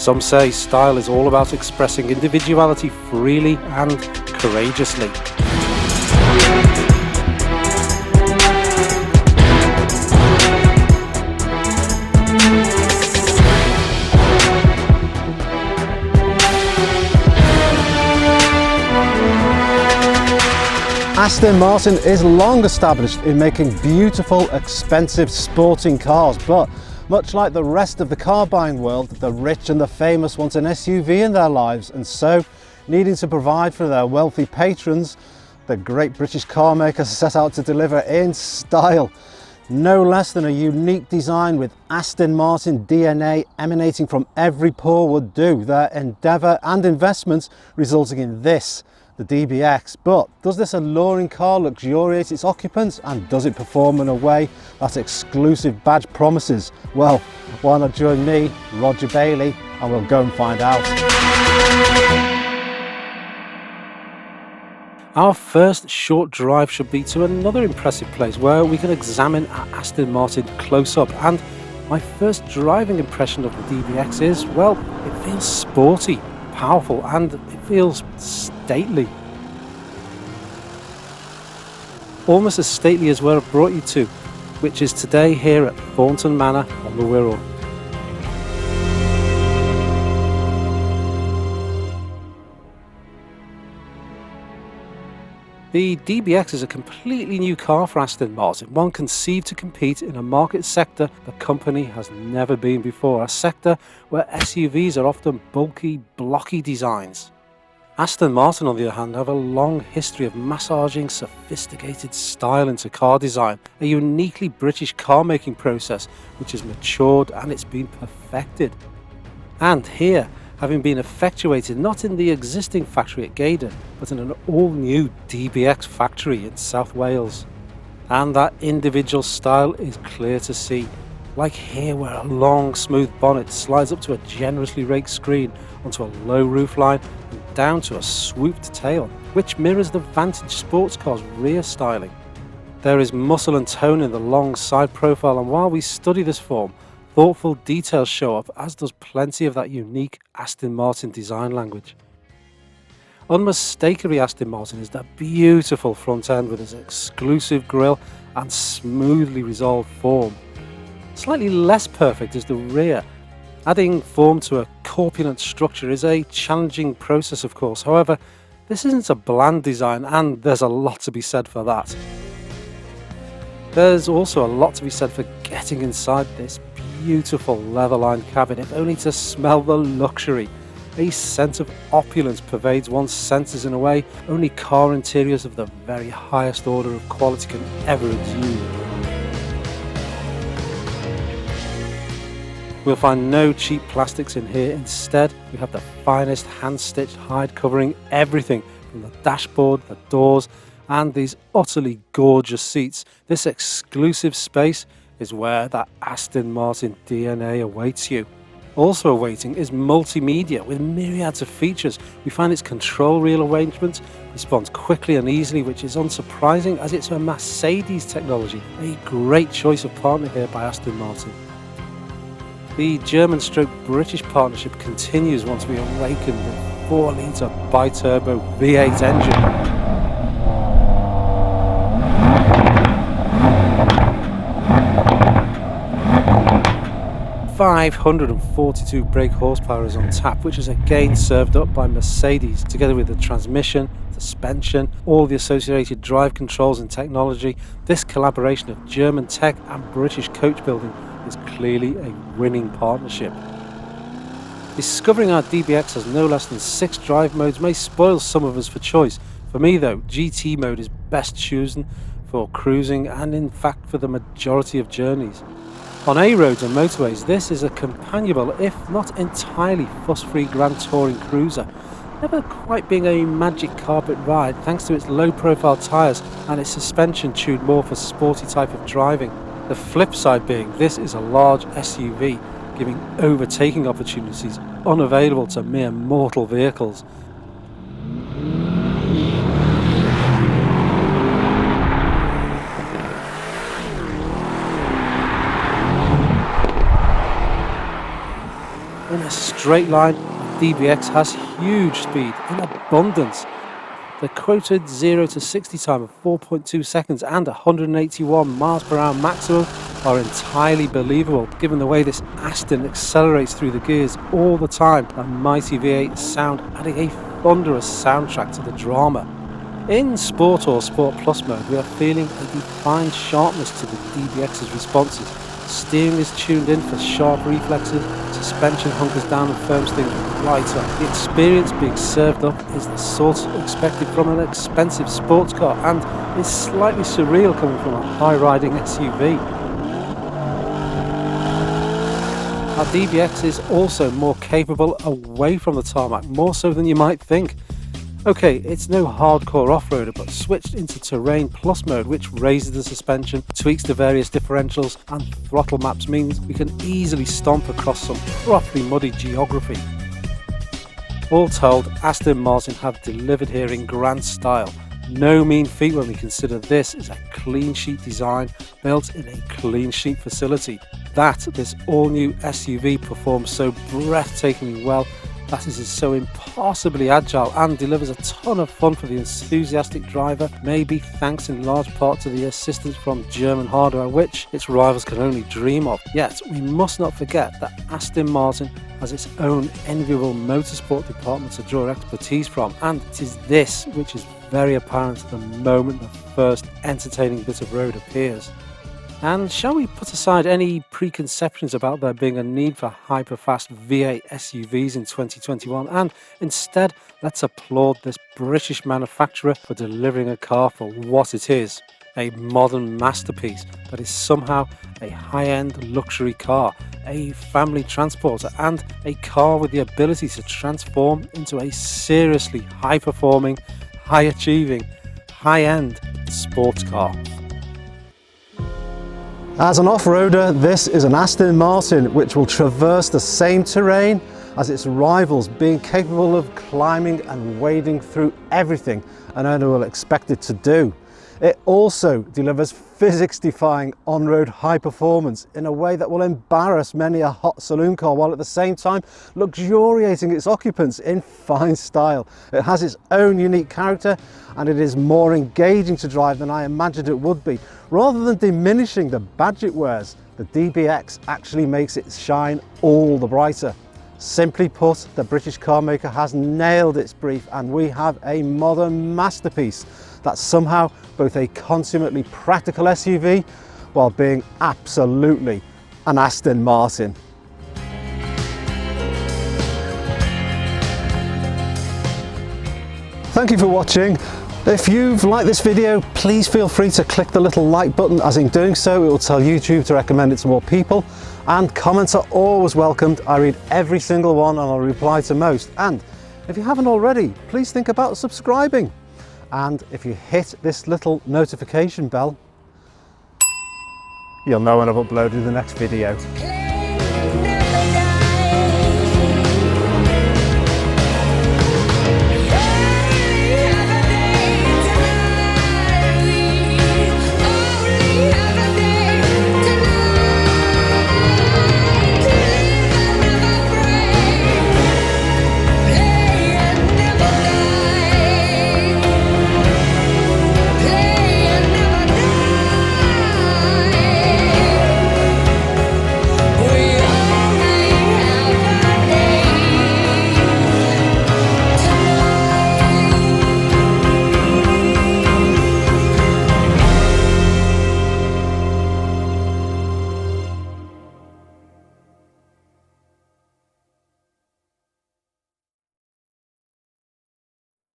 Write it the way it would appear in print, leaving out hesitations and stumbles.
Some say style is all about expressing individuality freely and courageously. Aston Martin is long established in making beautiful, expensive sporting cars, but much like the rest of the car buying world, the rich and the famous want an SUV in their lives, and so, needing to provide for their wealthy patrons, the great British car makers set out to deliver in style. No less than a unique design with Aston Martin DNA emanating from every pore would do their endeavour and investments, resulting in this, the DBX. But does this alluring car luxuriate its occupants, and does it perform in a way that exclusive badge promises? Well, why not join me, Roger Bailey, and we'll go and find out. Our first short drive should be to another impressive place where we can examine our Aston Martin close up, and my first driving impression of the DBX is, well, it feels sporty, powerful, and it feels stately. Almost as stately as where I've brought you to, which is today here at Thornton Manor on the Wirral. The DBX is a completely new car for Aston Martin, one conceived to compete in a market sector the company has never been before, a sector where SUVs are often bulky, blocky designs. Aston Martin, on the other hand, have a long history of massaging sophisticated style into car design, a uniquely British car making process which has matured and it's been perfected. And here, having been effectuated not in the existing factory at Gaydon, but in an all-new DBX factory in South Wales. And that individual style is clear to see, like here where a long smooth bonnet slides up to a generously raked screen, onto a low roofline and down to a swooped tail, which mirrors the Vantage sports car's rear styling. There is muscle and tone in the long side profile, and while we study this form, thoughtful details show up, as does plenty of that unique Aston Martin design language. Unmistakably Aston Martin is that beautiful front end with its exclusive grille and smoothly resolved form. Slightly less perfect is the rear. Adding form to a corpulent structure is a challenging process, of course. However, this isn't a bland design, and there's a lot to be said for that. There's also a lot to be said for getting inside this beautiful leather-lined cabin, if only to smell the luxury. A sense of opulence pervades one's senses in a way only car interiors of the very highest order of quality can ever exude. We'll find no cheap plastics in here. Instead, we have the finest hand-stitched hide covering everything from the dashboard, the doors, and these utterly gorgeous seats. This exclusive space is where that Aston Martin DNA awaits you. Also awaiting is multimedia with myriads of features. We find its control wheel arrangement responds quickly and easily, which is unsurprising as it's a Mercedes technology, a great choice of partner here by Aston Martin. The German-British partnership continues once we awaken the 4-litre bi-turbo V8 engine. 542 brake horsepower is on tap, which is again served up by Mercedes, together with the transmission, suspension, all the associated drive controls and technology. This collaboration of German tech and British coach building is clearly a winning partnership. Discovering our DBX has no less than 6 drive modes may spoil some of us for choice. For me though, GT mode is best chosen for cruising and in fact for the majority of journeys. On A roads and motorways, this is a companionable, if not entirely fuss-free grand touring cruiser, never quite being a magic carpet ride thanks to its low-profile tyres and its suspension tuned more for sporty type of driving. The flip side being this is a large SUV, giving overtaking opportunities unavailable to mere mortal vehicles. In a straight line, the DBX has huge speed in abundance. The quoted 0 to 60 time of 4.2 seconds and 181 miles per hour maximum are entirely believable, given the way this Aston accelerates through the gears all the time. A mighty V8 sound adding a thunderous soundtrack to the drama. In Sport or Sport Plus mode, we are feeling a defined sharpness to the DBX's responses. Steering is tuned in for sharp reflexes, suspension hunkers down and firms things right up. The experience being served up is the sort expected from an expensive sports car and is slightly surreal coming from a high-riding SUV. Our DBX is also more capable away from the tarmac, more so than you might think. Okay, it's no hardcore off-roader, but switched into Terrain Plus mode, which raises the suspension, tweaks the various differentials and throttle maps, means we can easily stomp across some properly muddy geography. All told, Aston Martin have delivered here in grand style. No mean feat when we consider this is a clean sheet design built in a clean sheet facility. That this all-new SUV performs so breathtakingly well, that is so impossibly agile and delivers a ton of fun for the enthusiastic driver, maybe thanks in large part to the assistance from German hardware, which its rivals can only dream of. Yet we must not forget that Aston Martin has its own enviable motorsport department to draw expertise from, and it is this which is very apparent the moment the first entertaining bit of road appears. And shall we put aside any preconceptions about there being a need for hyper-fast V8 SUVs in 2021 and instead let's applaud this British manufacturer for delivering a car for what it is, a modern masterpiece that is somehow a high-end luxury car, a family transporter and a car with the ability to transform into a seriously high-performing, high-achieving, high-end sports car. As an off-roader, this is an Aston Martin which will traverse the same terrain as its rivals, being capable of climbing and wading through everything an owner will expect it to do. It also delivers physics-defying on-road high performance in a way that will embarrass many a hot saloon car, while at the same time luxuriating its occupants in fine style. It has its own unique character and it is more engaging to drive than I imagined it would be. Rather than diminishing the badge it wears, the DBX actually makes it shine all the brighter. Simply put, the British car maker has nailed its brief and we have a modern masterpiece that's somehow both a consummately practical SUV while being absolutely an Aston Martin. Thank you for watching. If you've liked this video, please feel free to click the little like button, as in doing so it will tell YouTube to recommend it to more people, and comments are always welcomed. I read every single one and I'll reply to most, and if you haven't already, please think about subscribing, and if you hit this little notification bell, you'll know when I've uploaded the next video.